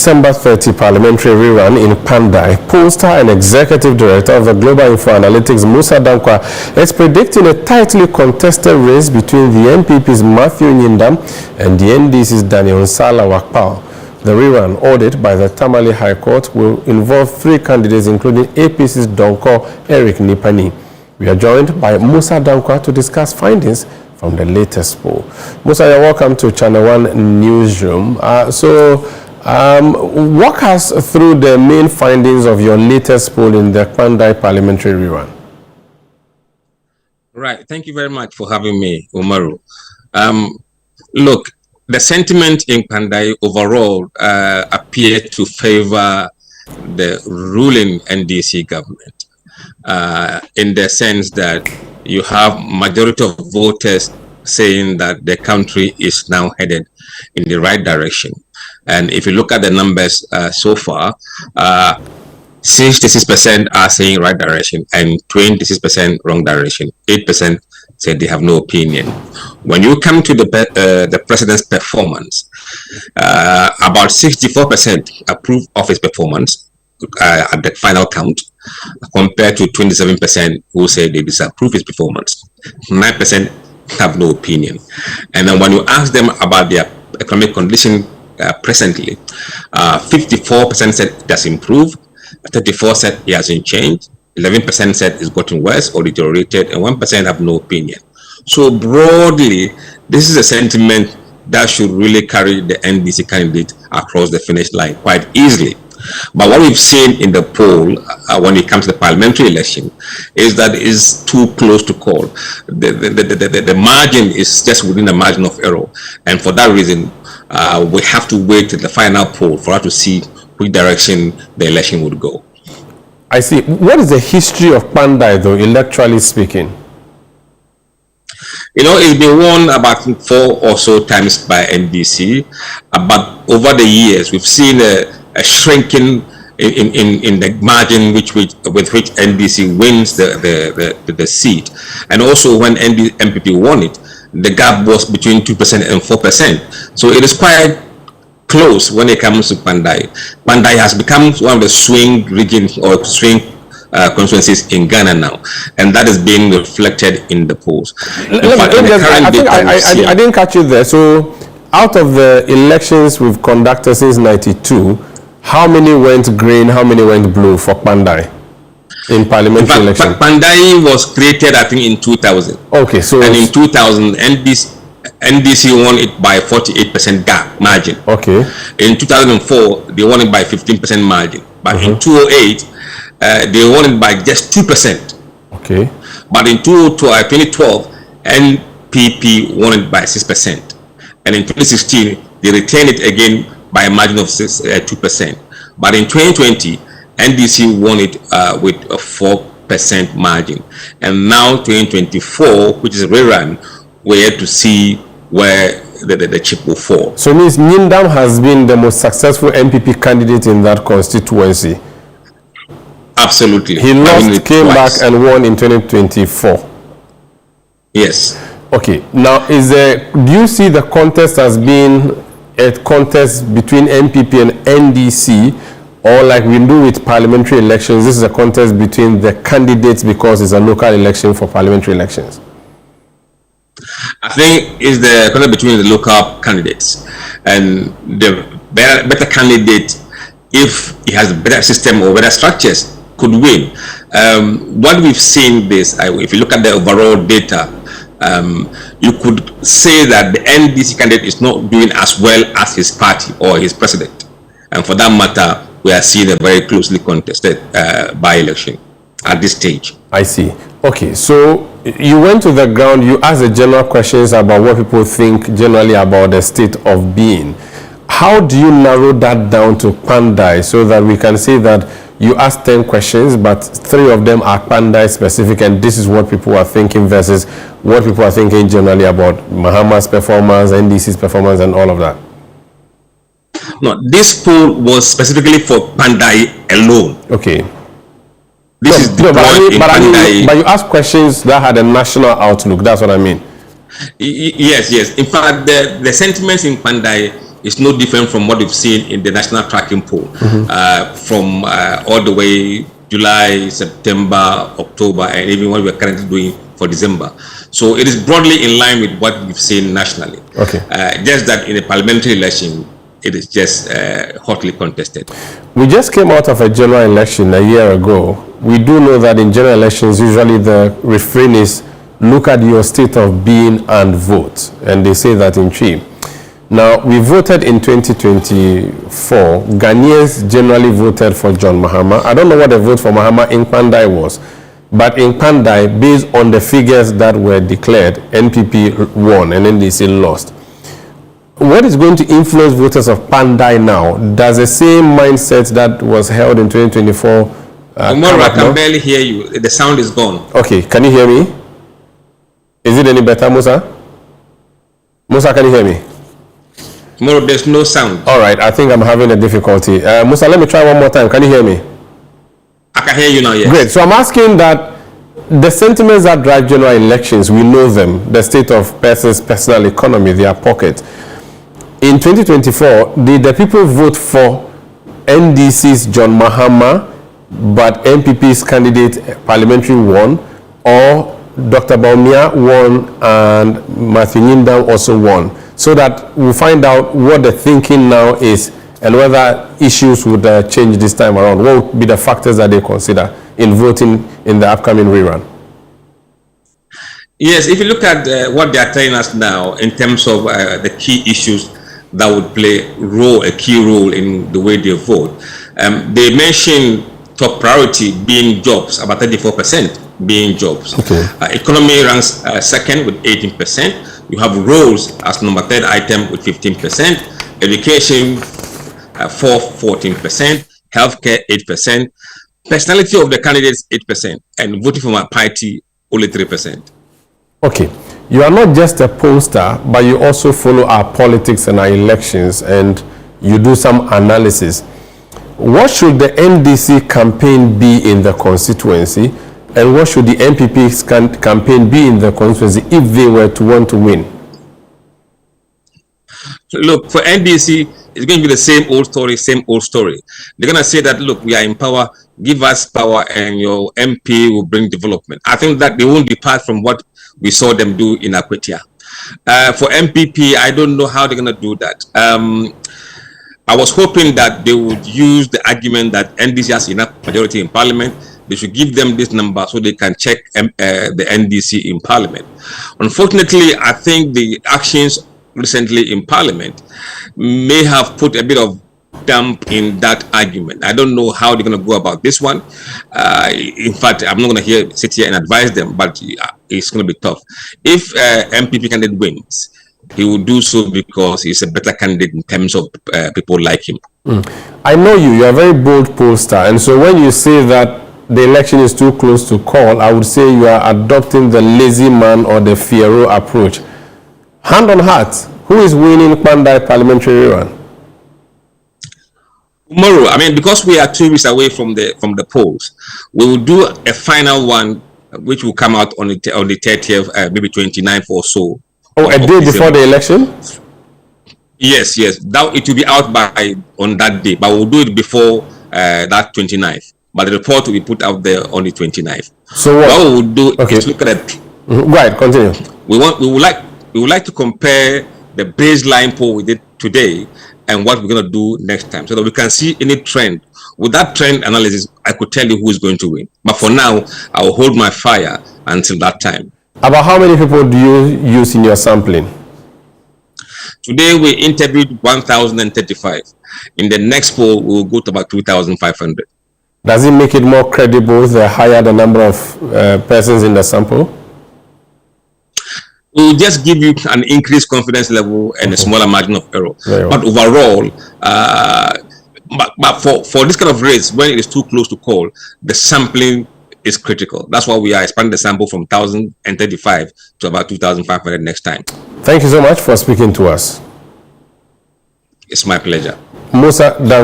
December 30 parliamentary rerun in Kpandai, pollster and executive director of the Global Info Analytics, Musa Dankwa, is predicting a tightly contested race between the NPP's Matthew Nyindam and the NDC's Daniel Nsala Wakpao. The rerun, ordered by the Tamale High Court, will involve 3 candidates, including APC's Donko Eric Nipani. We are joined by Musa Dankwa to discuss findings from the latest poll. Musa, you're welcome to ChannelOne Newsroom. Walk us through the main findings of your latest poll in the Kpandai parliamentary rerun. Right. Thank you very much for having me, Umaru. Look, the sentiment in Kpandai overall appeared to favor the ruling NDC government in the sense that you have majority of voters saying that the country is now headed in the right direction. And if you look at the numbers so far, 66% are saying right direction and 26% wrong direction. 8% said they have no opinion. When you come to the president's performance, about 64% approve of his performance at the final count, compared to 27% who say they disapprove his performance. 9% have no opinion. And then when you ask them about their economic condition presently, 54% said it has improved, 34% said it hasn't changed, 11% said it's gotten worse or deteriorated, and 1% have no opinion. So broadly, this is a sentiment that should really carry the NDC candidate across the finish line quite easily. But what we've seen in the poll when it comes to the parliamentary election is that it is too close to call. The margin is just within the margin of error, and for that reason, we have to wait till the final poll for us to see which direction the election would go. I see. What is the history of Kpandai, though, electorally speaking? You know, it's been won about 4 or so times by NDC, but over the years, we've seen a shrinking in the margin with which NDC wins the seat. And also when MPP won it, the gap was between 2% and 4%. So it is quite close when it comes to Kpandai. Kpandai has become one of the swing regions or swing constituencies in Ghana now, and that is being reflected in the polls. I didn't catch you there. So out of the elections we've conducted since 92, how many went green, how many went blue for Kpandai in parliamentary election? Kpandai was created, I think, in 2000. Okay, so... And in 2000, NDC won it by 48% gap margin. Okay. In 2004, they won it by 15% margin. But in 2008, they won it by just 2%. Okay. But in 2012, NPP won it by 6%. And in 2016, they retained it again by a margin of 2%. But in 2020, NDC won it with a 4% margin. And now 2024, which is rerun, we're yet to see where the chip will fall. So it means Nyindam has been the most successful MPP candidate in that constituency. Absolutely. He lost, came back and won in 2024. Yes. Okay. Now, do you see the contest as being a contest between MPP and NDC, or like we do with parliamentary elections, this is a contest between the candidates because it's a local election for parliamentary elections? I think it's the contest between the local candidates, and the better candidate, if he has a better system or better structures, could win. What we've seen if you look at the overall data, you could say that the NDC candidate is not doing as well as his party or his president. And for that matter, we are seeing a very closely contested by-election at this stage. I see. Okay, so you went to the ground, you asked the general questions about what people think generally about the state of being. How do you narrow that down to Kpandai so that we can say that you asked 10 questions, but 3 of them are Kpandai specific, and this is what people are thinking versus what people are thinking generally about Mahama's performance, NDC's performance, and all of that? No, this poll was specifically for Kpandai alone. Okay. This is but you asked questions that had a national outlook. That's what I mean. Yes. In fact, the sentiments in Kpandai is no different from what we've seen in the national tracking poll from all the way July, September, October, and even what we're currently doing for December. So it is broadly in line with what we've seen nationally. Okay. Just that in a parliamentary election, it is just hotly contested. We just came out of a general election a year ago. We do know that in general elections, usually the refrain is, look at your state of being and vote. And they say that in Chi. Now, we voted in 2024. Ghanaians generally voted for John Mahama. I don't know what the vote for Mahama in Kpandai was, but in Kpandai, based on the figures that were declared, NPP won and NDC lost. What is going to influence voters of Kpandai now? Does the same mindset that was held in 2024 Tomorrow, I can barely hear you. The sound is gone. Okay, can you hear me? Is it any better, Musa? Musa, can you hear me? Tomorrow, there's no sound. All right, I think I'm having a difficulty. Musa, let me try one more time. Can you hear me? I can hear you now, yes. Great. So I'm asking that the sentiments that drive general elections, we know them, the state of person's personal economy, their pocket. In 2024, did the people vote for NDC's John Mahama, but NPP's candidate parliamentary won, or Dr. Baumia won and Matthew Nyindam also won? So that we'll find out what the thinking now is and whether issues would change this time around. What would be the factors that they consider in voting in the upcoming rerun? Yes, if you look at what they are telling us now in terms of the key issues that would play a key role in the way they vote, they mentioned top priority being jobs, about 34% being jobs. Okay. Economy ranks second with 18%. You have roads as number third item with 15%. Education, fourth, 14%. Healthcare, 8%. Personality of the candidates, 8%. And voting for my party, only 3%. Okay. You are not just a pollster, but you also follow our politics and our elections, and you do some analysis. What should the NDC campaign be in the constituency, and what should the NPP's campaign be in the constituency if they were to want to win? Look, for NDC, it's going to be the same old story, same old story. They're going to say that, look, we are in power, give us power, and your MP will bring development. I think that they won't depart from what we saw them do in Akwetia. For MPP, I don't know how they're going to do that. I was hoping that they would use the argument that NDC has enough majority in parliament. They should give them this number so they can check the NDC in parliament. Unfortunately, I think the actions recently in parliament may have put a bit of damp in that argument. I don't know how they're going to go about this one. In fact, I'm not going to sit here and advise them, but it's going to be tough. If MPP candidate wins, he will do so because he's a better candidate in terms of people like him. I know you're a very bold pollster, and so when you say that the election is too close to call, I would say you are adopting the lazy man or the Fiero approach. Hand on heart, who is winning Kpandai parliamentary rerun? Tomorrow, I mean, because we are 2 weeks away from the polls, we will do a final one, which will come out on the 30th, maybe 29th or so. Oh, a day before the election? Yes. That it will be out on that day, but we'll do it before that 29th. But the report will be put out there on the 29th. So what we will do is look at it. Right, continue. We would like to compare the baseline poll we did today and what we're going to do next time, so that we can see any trend. With that trend analysis, I could tell you who is going to win. But for now, I will hold my fire until that time. About how many people do you use in your sampling? Today, we interviewed 1,035. In the next poll, we will go to about 2,500. Does it make it more credible the higher the number of persons in the sample? It will just give you an increased confidence level and a smaller margin of error. But overall, but for this kind of race, when it is too close to call, the sampling is critical. That's why we are expanding the sample from 1,035 to about 2,500 next time. Thank you so much for speaking to us. It's my pleasure. Musa